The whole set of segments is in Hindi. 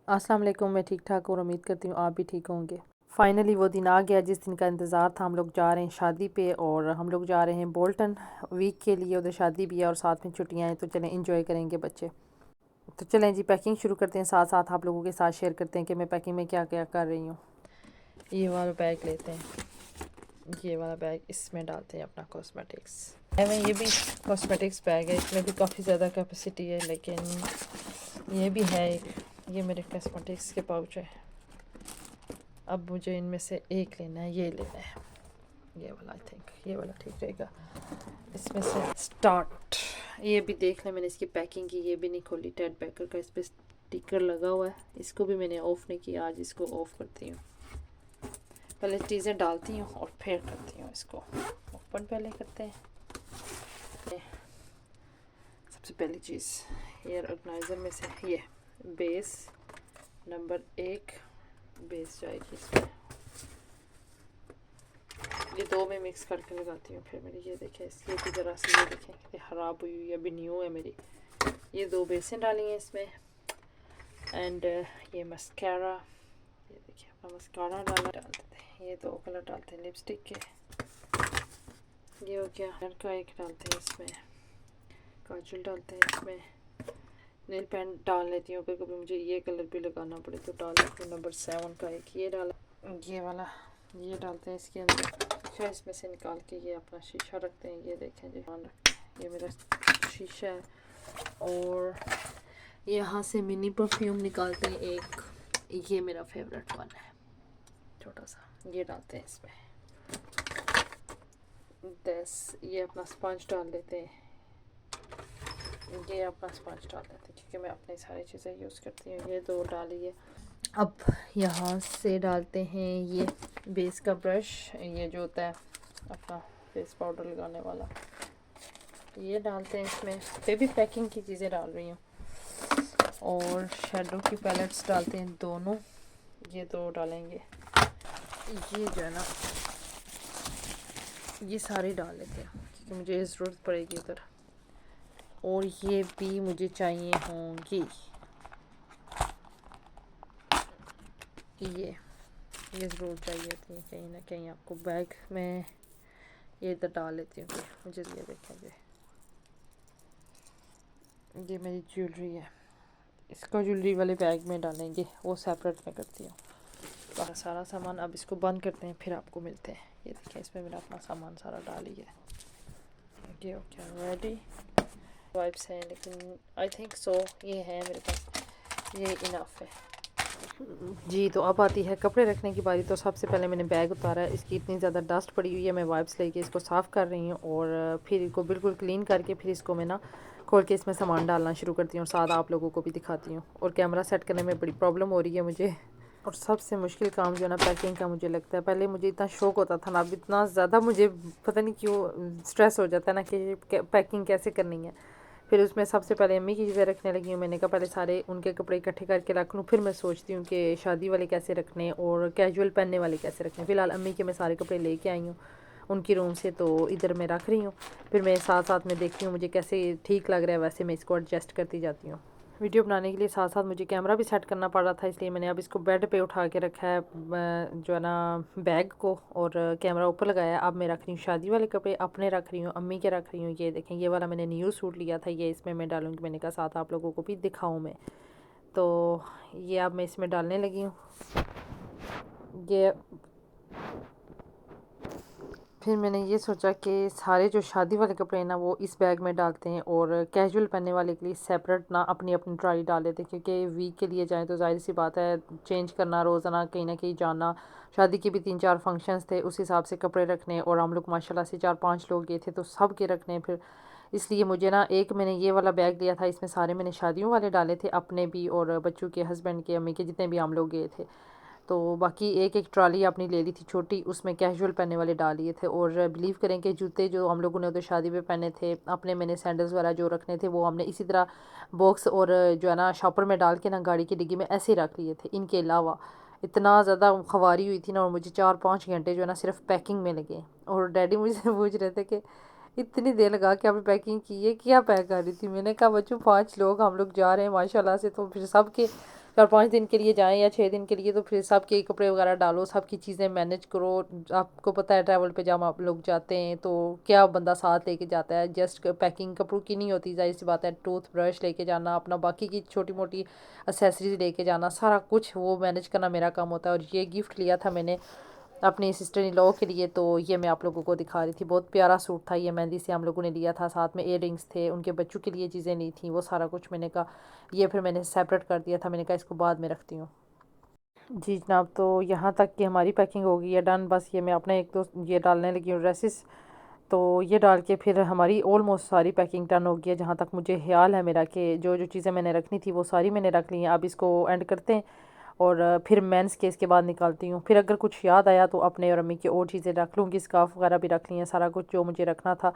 अस्सलाम वालेकुम। मैं ठीक ठाक और उम्मीद करती हूँ आप भी ठीक होंगे। फाइनली वो दिन आ गया जिस दिन का इंतज़ार था। हम लोग जा रहे हैं शादी पे और हम लोग जा रहे हैं बोल्टन वीक के लिए। उधर शादी भी है और साथ में छुट्टियाँ हैं, तो चलें इंजॉय करेंगे बच्चे। तो चलें जी, पैकिंग शुरू करते हैं। साथ साथ आप लोगों के साथ शेयर करते हैं कि मैं पैकिंग में क्या क्या कर रही हूँ। ये वाला बैग लेते हैं, ये वाला बैग, इसमें डालते हैं अपना कॉस्मेटिक्स। मैं ये भी कॉस्मेटिक्स बैग है, इसमें भी काफ़ी ज़्यादा कैपेसिटी है, लेकिन ये भी है एक। ये मेरे कॉस्मेटिक्स के पाउच है। अब मुझे इनमें से एक लेना है, ये लेना है, ये वाला। आई थिंक ये वाला ठीक रहेगा। इसमें से स्टार्ट। ये भी देख लें, मैंने इसकी पैकिंग की, ये भी नहीं खोली। टेड बेकर का इस पर स्टिकर लगा हुआ है, इसको भी मैंने ऑफ़ नहीं किया। आज इसको ऑफ़ करती हूँ। पहले चीज़ें डालती हूँ और फिर करती हूँ इसको ओपन। पहले करते हैं। सबसे पहली चीज़ हेयर ऑर्गेनाइज़र में से ये बेस नंबर 1 बेस जाएगी इसमें। ये दो में मिक्स करके लगाती हूँ। फिर मेरी ये देखें, इसकी भी ज़रा सी ये देखें कि ख़राब हुई हुई अभी न्यू है मेरी। ये दो बेसें डाली हैं इसमें। एंड ये मस्कारा, ये देखिए अपना मस्कारा डाल देते हैं। ये दो कलर डालते हैं लिपस्टिक के। ये हो गया। का एक डालते हैं इसमें, काजल डालते हैं इसमें। नेल पेंट डाल लेती हूँ, कभी मुझे ये कलर भी लगाना पड़े तो डाल लेती हूँ। नंबर 7 का एक ये डाला, ये वाला ये डालते हैं इसके अंदर। अच्छा, इसमें से निकाल के ये अपना शीशा रखते हैं। ये देखें जी, ध्यान रखते हैं, ये मेरा शीशा है। और यहाँ से मिनी परफ्यूम निकालते हैं एक, ये मेरा फेवरेट वन है, छोटा सा। ये डालते हैं इसमें। ये अपना स्पंज डाल देते हैं। ये अपना स्पंज डाल देते हैं क्योंकि मैं अपनी सारी चीज़ें यूज़ करती हूँ। ये दो डालिए। अब यहाँ से डालते हैं ये बेस का ब्रश, ये जो होता है अपना फेस पाउडर लगाने वाला, ये डालते हैं इसमें। बेबी पैकिंग की चीज़ें डाल रही हूँ। और शेडो की पैलेट्स डालते हैं दोनों, ये दो डालेंगे। ये जो है ना, ये सारे डाल लेते हैं क्योंकि मुझे ज़रूरत पड़ेगी उधर। और ये भी मुझे चाहिए होंगी, ये ज़रूर चाहिए थी कहीं ना कहीं आपको बैग में। ये इधर डाल लेती हूँ मुझे। ये देखेंगे, ये मेरी ज्वेलरी है, इसको ज्वेलरी वाले बैग में डालेंगे, वो सेपरेट में करती हूँ। तो सारा सामान अब इसको बंद करते हैं, फिर आपको मिलते हैं। ये देखिए, इसमें मेरा अपना सामान सारा डाल ही है। ये ओके, रेडी। वाइप्स हैं, लेकिन आई थिंक सो ये है मेरे पास, ये इनफ है जी। तो अब आती है कपड़े रखने की बारी। तो सबसे पहले मैंने बैग उतारा है, इसकी इतनी ज़्यादा डस्ट पड़ी हुई है। मैं वाइप्स लेके इसको साफ़ कर रही हूँ और फिर इसको बिल्कुल क्लीन करके फिर इसको मैं ना खोल के इसमें सामान डालना शुरू करती हूँ और साथ आप लोगों को भी दिखाती हूँ। और कैमरा सेट करने में बड़ी प्रॉब्लम हो रही है मुझे। और सबसे मुश्किल काम जो है ना पैकिंग का मुझे लगता है। पहले मुझे इतना शौक होता था ना, अब इतना ज़्यादा मुझे पता नहीं क्यों स्ट्रेस हो जाता है ना कि पैकिंग कैसे करनी है। फिर उसमें सबसे पहले अम्मी की चीज़ें रखने लगी हूँ। मैंने कहा पहले सारे उनके कपड़े इकट्ठे करके रख लूँ, फिर मैं सोचती हूँ कि शादी वाले कैसे रखने और कैजुअल पहनने वाले कैसे रखने। फ़िलहाल अम्मी के मैं सारे कपड़े लेके आई हूँ उनकी रूम से, तो इधर मैं रख रही हूँ। फिर मैं साथ साथ में देखती हूँ मुझे कैसे ठीक लग रहा है, वैसे मैं इसको एडजस्ट करती जाती हूँ। वीडियो बनाने के लिए साथ साथ मुझे कैमरा भी सेट करना पड़ रहा था, इसलिए मैंने अब इसको बेड पे उठा के रखा है जो है ना बैग को, और कैमरा ऊपर लगाया। अब मैं रख रही हूँ शादी वाले कपड़े, अपने रख रही हूँ, अम्मी के रख रही हूँ। ये देखें, ये वाला मैंने न्यू सूट लिया था, ये इसमें मैं डालूँगी। मैंने कहा साथ आप लोगों को भी दिखाऊँ मैं, तो ये अब मैं इसमें डालने लगी हूँ। ये फिर मैंने ये सोचा कि सारे जो शादी वाले कपड़े हैं ना वो इस बैग में डालते हैं और कैजुअल पहनने वाले के लिए सेपरेट ना अपनी अपनी ट्राली डाल देते हैं, क्योंकि वीक के लिए जाएं तो जाहिर सी बात है चेंज करना, रोज़ाना कहीं ना कहीं जाना। शादी के भी 3-4 फंक्शंस थे, उस हिसाब से कपड़े रखने, और हम लोग माशाल्लाह से 4-5 लोग गए थे तो सब के रखने। फिर इसलिए मुझे ना एक मैंने ये वाला बैग लिया था, इसमें सारे मैंने शादियों वाले डाले थे, अपने भी और बच्चों के, हस्बैंड के, अम्मी के, जितने भी हम लोग गए थे। तो बाकी एक एक ट्रॉली अपनी ले ली थी छोटी, उसमें कैजुअल पहनने वाले डाल लिए थे। और बिलीव करें कि जूते जो हम लोगों ने उधर शादी पे पहने थे, अपने मैंने सैंडल्स वगैरह जो रखने थे वो हमने इसी तरह बॉक्स और जो है ना शॉपर में डाल के ना गाड़ी की डिग्गी में ऐसे ही रख लिए थे। इनके अलावा इतना ज़्यादा खवारी हुई थी ना, और मुझे 4-5 घंटे जो है ना सिर्फ पैकिंग में लगे। और डैडी मुझसे पूछ रहे थे कि इतनी देर लगा के आपने पैकिंग की है, क्या पैक कर रही थी। मैंने कहा बच्चों 5 लोग हम लोग जा रहे हैं माशाल्लाह से, तो फिर सबके 4-5 दिन के लिए जाएं या 6 दिन के लिए, तो फिर सबके कपड़े वगैरह डालो, सबकी चीज़ें मैनेज करो। आपको पता है ट्रैवल पे जब आप लोग जाते हैं तो क्या बंदा साथ लेके जाता है, जस्ट पैकिंग कपड़ों की नहीं होती, जाहिर सी बात है। टूथ ब्रश लेके जाना, अपना बाकी की छोटी मोटी एसेसरीज लेके जाना, सारा कुछ वो मैनेज करना मेरा काम होता है। और ये गिफ्ट लिया था मैंने अपनी सिस्टर इन लॉ के लिए, तो ये मैं आप लोगों को दिखा रही थी। बहुत प्यारा सूट था ये, मेहंदी से हम लोगों ने लिया था, साथ में इयररिंग्स थे, उनके बच्चों के लिए चीज़ें ली थी, वो सारा कुछ मैंने कहा ये फिर मैंने सेपरेट कर दिया था, मैंने कहा इसको बाद में रखती हूँ। जी जनाब, तो यहाँ तक कि हमारी पैकिंग हो गई है डन। बस ये मैं अपने एक दो ये डालने लगी हूँ ड्रेसेस, तो ये डाल के फिर हमारी ऑलमोस्ट सारी पैकिंग डन हो गई है। जहाँ तक मुझे ख्याल है मेरा कि जो जो चीज़ें मैंने रखनी थी वो सारी मैंने रख ली हैं। अब इसको एंड करते हैं और फिर मेंस के इसके बाद निकालती हूँ। फिर अगर कुछ याद आया तो अपने और अम्मी की और चीज़ें रख लूँगी, स्कार्फ वगैरह भी रख ली हैं, सारा कुछ जो मुझे रखना था।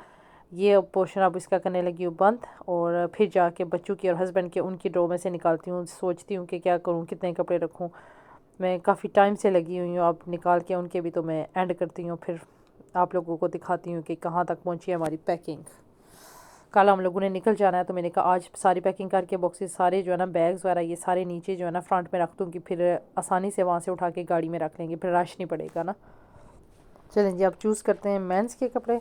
ये पोर्शन अब इसका करने लगी हूँ बंद, और फिर जाके बच्चों की और हस्बैंड के उनकी ड्रॉ में से निकालती हूँ। सोचती हूँ कि क्या करूँ, कितने कपड़े रखूँ। मैं काफ़ी टाइम से लगी हुई हूँ, अब निकाल के उनके भी तो मैं एंड करती हूँ, फिर आप लोगों को दिखाती हूँ कि कहाँ तक पहुँची है हमारी पैकिंग। कल हम लोगों ने निकल जाना है, तो मैंने कहा आज सारी पैकिंग करके बॉक्सेस सारे जो है ना, बैग्स वगैरह ये सारे नीचे जो है ना फ्रंट में रख दूँगी, फिर आसानी से वहाँ से उठा के गाड़ी में रख लेंगे, फिर रश नहीं पड़ेगा ना। चलें जी, अब चूज़ करते हैं मेंस के कपड़े,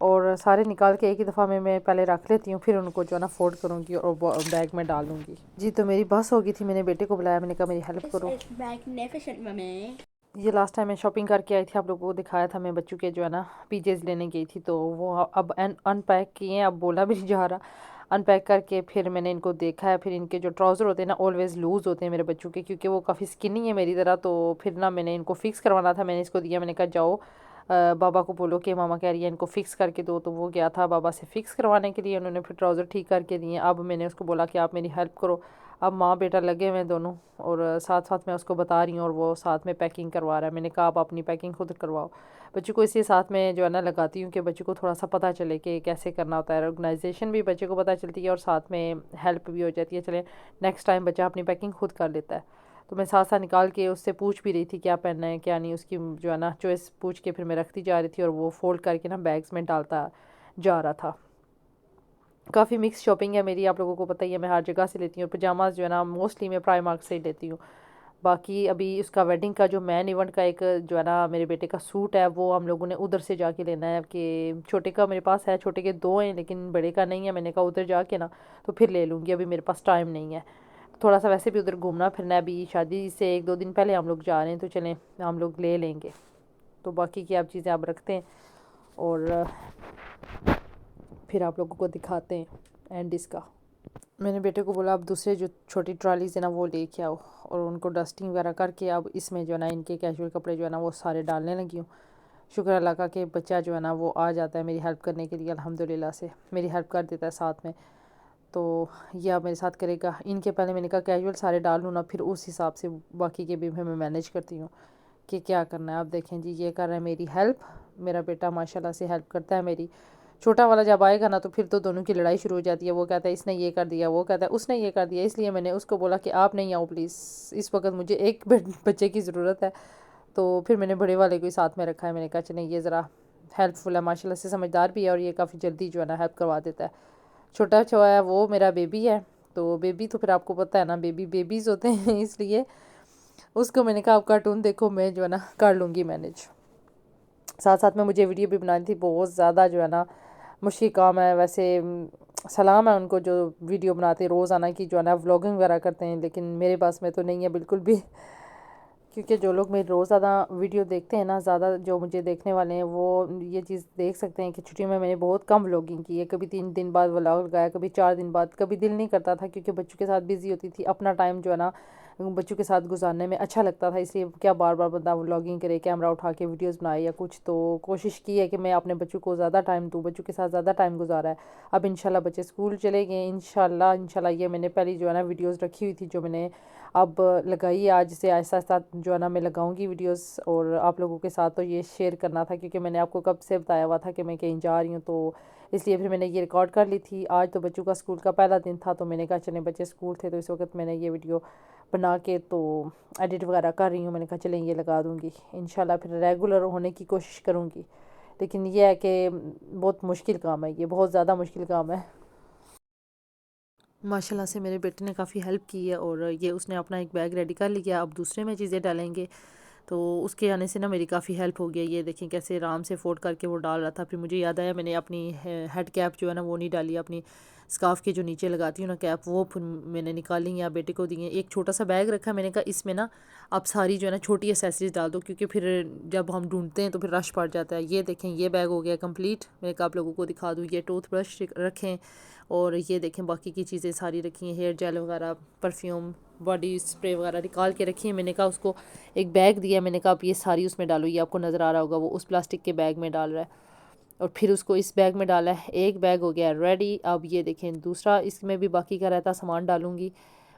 और सारे निकाल के एक ही दफ़ा में मैं पहले रख लेती हूँ, फिर उनको जो है ना फोल्ड करूँगी और बैग में डाल दूँगी। जी तो मेरी बस हो गई थी, मैंने बेटे को बुलाया, मैंने कहा मेरी हेल्प करो। ये लास्ट टाइम मैं शॉपिंग करके आई थी, आप लोगों को दिखाया था, मैं बच्चों के जो है ना पीजेज लेने गई थी, तो वो अब अनपैक किए हैं, अब बोला भी नहीं जा रहा। अनपैक करके फिर मैंने इनको देखा है, फिर इनके जो ट्राउज़र होते हैं ना ऑलवेज़ लूज़ होते हैं मेरे बच्चों के, क्योंकि वो काफ़ी स्किनी है मेरी तरह। तो फिर ना मैंने इनको फ़िक्स करवाना था, मैंने इसको दिया, मैंने कहा जाओ बाबा को बोलो कि मामा कह रही है इनको फ़िक्स करके दो। तो वो गया था बाबा से फ़िक्स करवाने के लिए, उन्होंने फिर ट्राउज़र ठीक करके दिए। अब मैंने उसको बोला कि आप मेरी हेल्प करो। अब माँ बेटा लगे हुए हैं दोनों, और साथ साथ मैं उसको बता रही हूँ और वो साथ में पैकिंग करवा रहा है। मैंने कहा आप अपनी पैकिंग खुद करवाओ। बच्चों को इसी साथ में जो है ना लगाती हूँ कि बच्चों को थोड़ा सा पता चले कि कैसे करना होता है, ऑर्गेनाइजेशन भी बच्चे को पता चलती है और साथ में हेल्प भी हो जाती है। चले नेक्स्ट टाइम बच्चा अपनी पैकिंग खुद कर लेता है। तो मैं साथ साथ निकाल के उससे पूछ भी रही थी क्या पहनना है क्या नहीं, उसकी जो है ना चॉइस पूछ के फिर मैं रखती जा रही थी, और वो फोल्ड करके ना बैग्स में डालता जा रहा था। काफ़ी मिक्स शॉपिंग है मेरी, आप लोगों को पता ही है मैं हर जगह से लेती हूँ। पजामाज जो है ना मोस्टली मैं प्राइमार्क से ही लेती हूँ। बाकी अभी उसका वेडिंग का जो मैन इवेंट का एक जो है ना मेरे बेटे का सूट है, वो हम लोगों ने उधर से जाके लेना है। कि छोटे का मेरे पास है, छोटे के 2 हैं लेकिन बड़े का नहीं है। मैंने कहा उधर जाके ना तो फिर ले लूँगी, अभी मेरे पास टाइम नहीं है। थोड़ा सा वैसे भी उधर घूमना फिरना है, अभी शादी से 1-2 दिन पहले हम लोग जा रहे हैं, तो चलें हम लोग ले लेंगे। तो बाकी की आप चीज़ें आप रखते हैं और फिर आप लोगों को दिखाते हैं एंड इसका। मैंने बेटे को बोला अब दूसरे जो छोटी ट्रॉलीज है ना वो लेके आओ, और उनको डस्टिंग वगैरह करके अब इसमें जो है ना इनके कैजुअल कपड़े जो है ना वो सारे डालने लगी हूँ। शुक्र अल्लाह का कि बच्चा जो है ना वो आ जाता है मेरी हेल्प करने के लिए, अल्हम्दुलिल्लाह से मेरी हेल्प कर देता है साथ में। तो ये अब मेरे साथ करेगा। इनके पहले मैंने कहा कैजुअल सारे डाल लूँ ना, फिर उस हिसाब से बाकी के भी मैं मैनेज करती हूँ कि क्या करना है। अब देखें जी, ये कर रहा है मेरी हेल्प, मेरा बेटा माशाल्लाह से हेल्प करता है मेरी। छोटा वाला जब आएगा ना तो फिर तो दोनों की लड़ाई शुरू हो जाती है। वो कहता है इसने ये कर दिया, वो कहता है उसने ये कर दिया। इसलिए मैंने उसको बोला कि आप नहीं आओ प्लीज़, इस वक्त मुझे एक बच्चे की ज़रूरत है। तो फिर मैंने बड़े वाले को ही साथ में रखा है। मैंने कहा चलें ये ज़रा हेल्पफुल है, माशाल्लाह से समझदार भी है, और ये काफ़ी जल्दी जो है ना हेल्प करवा देता है। छोटा जो है वो मेरा बेबी है, तो बेबी तो फिर आपको पता है ना बेबी बेबीज़ होते हैं इसलिए उसको मैंने कहा आप कार्टून देखो, मैं जो है ना कर लूँगी मैनेज। साथ साथ में मुझे वीडियो भी बनानी थी, बहुत ज़्यादा जो है ना मुश्किल काम है। वैसे सलाम है उनको जो वीडियो बनाते हैं रोज़ाना की, जो है ना व्लॉगिंग वगैरह करते हैं, लेकिन मेरे पास में तो नहीं है बिल्कुल भी। क्योंकि जो लोग मेरी रोज़ाना वीडियो देखते हैं ना, ज़्यादा जो मुझे देखने वाले हैं वो ये चीज़ देख सकते हैं कि छुट्टियों में मैंने बहुत कम व्लॉगिंग की है। कभी 3 दिन बाद व्लॉग लगाया, कभी 4 दिन बाद, कभी दिल नहीं करता था क्योंकि बच्चों के साथ बिज़ी होती थी। अपना टाइम जो है ना बच्चों के साथ गुजारने में अच्छा लगता था, इसलिए क्या बार बार बंदा व्लॉगिंग करे, कैमरा उठा के वीडियोस बनाए या कुछ। तो कोशिश की है कि मैं अपने बच्चों को ज़्यादा टाइम दूँ, बच्चों के साथ ज़्यादा टाइम गुजारा है। अब इंशाल्लाह बच्चे स्कूल चले गए, इंशाल्लाह इंशाल्लाह ये मैंने पहली जो है ना वीडियोज़ रखी हुई थी जो मैंने अब लगाई है। आज से आहिस्ता आहिस्ता जो है ना मैं लगाऊंगी वीडियोस, और आप लोगों के साथ तो ये शेयर करना था क्योंकि मैंने आपको कब से बताया हुआ था कि मैं कहीं जा रही हूँ, तो इसलिए फिर मैंने ये रिकॉर्ड कर ली थी। आज तो बच्चों का स्कूल का पहला दिन था, तो मैंने कहा चलें बच्चे स्कूल थे तो इस वक्त मैंने ये वीडियो बना के तो एडिट वगैरह कर रही हूँ। मैंने कहा चलें ये लगा दूँगी, इंशाल्लाह फिर रेगुलर होने की कोशिश करूँगी। लेकिन यह है कि बहुत मुश्किल काम है, ये बहुत ज़्यादा मुश्किल काम है। माशाल्लाह से मेरे बेटे ने काफ़ी हेल्प की है और ये उसने अपना एक बैग रेडी कर लिया। अब दूसरे में चीज़ें डालेंगे, तो उसके आने से ना मेरी काफ़ी हेल्प हो गई। ये देखें कैसे आराम से फोल्ड करके वो डाल रहा था। फिर मुझे याद आया मैंने अपनी हेड कैप जो है ना वो नहीं डाली, अपनी स्कार्फ के जो नीचे लगाती हूँ ना कैप, वो फिर मैंने निकाली या बेटे को दी है। एक छोटा सा बैग रखा, मैंने कहा इसमें ना आप सारी जो है ना छोटी एसेसरीज डाल दो, क्योंकि फिर जब हम ढूंढते हैं तो फिर रश पड़ जाता है। ये देखें ये बैग हो गया कंप्लीट। मैं आप लोगों को दिखा दूँ, ये टूथब्रश रखें और ये देखें बाकी की चीज़ें सारी रखी हैं, हेयर जेल वगैरह, परफ्यूम, बॉडी स्प्रे वगैरह निकाल के रखी है। मैंने कहा उसको एक बैग दिया, मैंने कहा आप ये सारी उसमें डालो। ये आपको नज़र आ रहा होगा, वो उस प्लास्टिक के बैग में डाल रहा है और फिर उसको इस बैग में डाला है। एक बैग हो गया रेडी। अब ये देखें दूसरा, इसमें भी बाकी का रहता सामान डालूंगी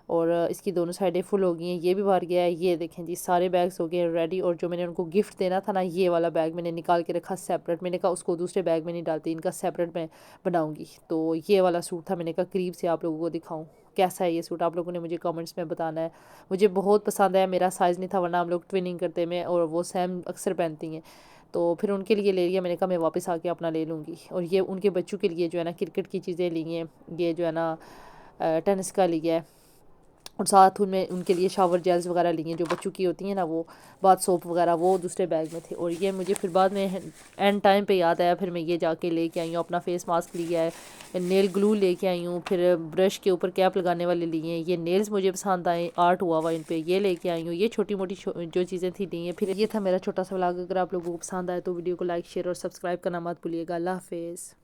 और इसकी दोनों साइडें फुल हो गई हैं। ये भी भर गया है। ये देखें जी सारे बैग्स हो गए रेडी। और जो मैंने उनको गिफ्ट देना था ना, ये वाला बैग मैंने निकाल के रखा सेपरेट। मैंने कहा उसको दूसरे बैग में नहीं डालती, इनका सेपरेट मैं बनाऊंगी। तो ये वाला सूट था, मैंने कहा करीब से आप लोगों को दिखाऊं कैसा है ये सूट। आप लोगों ने मुझे कमेंट्स में बताना है। मुझे बहुत पसंद आया, मेरा साइज़ नहीं था, वरना हम लोग ट्विनिंग करते में और वो सेम अक्सर पहनती हैं। तो फिर उनके लिए ले लिया, मैंने कहा मैं वापस आके अपना ले लूँगी। और ये उनके बच्चों के लिए जो है ना क्रिकेट की चीज़ें ली हैं, ये जो है ना टेनिस का लिया है और साथ उनमें उनके लिए शावर जेल्स वगैरह लिए जो बच्चों की होती हैं ना, वो बाथ सोप वगैरह, वो दूसरे बैग में थे। और ये मुझे फिर बाद में एंड टाइम पे याद आया, फिर मैं ये जाके लेके आई हूँ। अपना फेस मास्क लिया है, नेल ग्लू लेके आई हूँ, फिर ब्रश के ऊपर कैप लगाने वाले लिए हैं। ये नेल्स मुझे पसंद आए, आर्ट हुआ हुआ इन पे, ये लेके आई हूँ। ये छोटी मोटी जो चीज़ें थी ली हैं। फिर ये था मेरा छोटा सा व्लॉग। अगर आप लोगों को पसंद आए तो वीडियो को लाइक शेयर और सब्सक्राइब करना मत भूलिएगा। अल्लाह हाफिज़।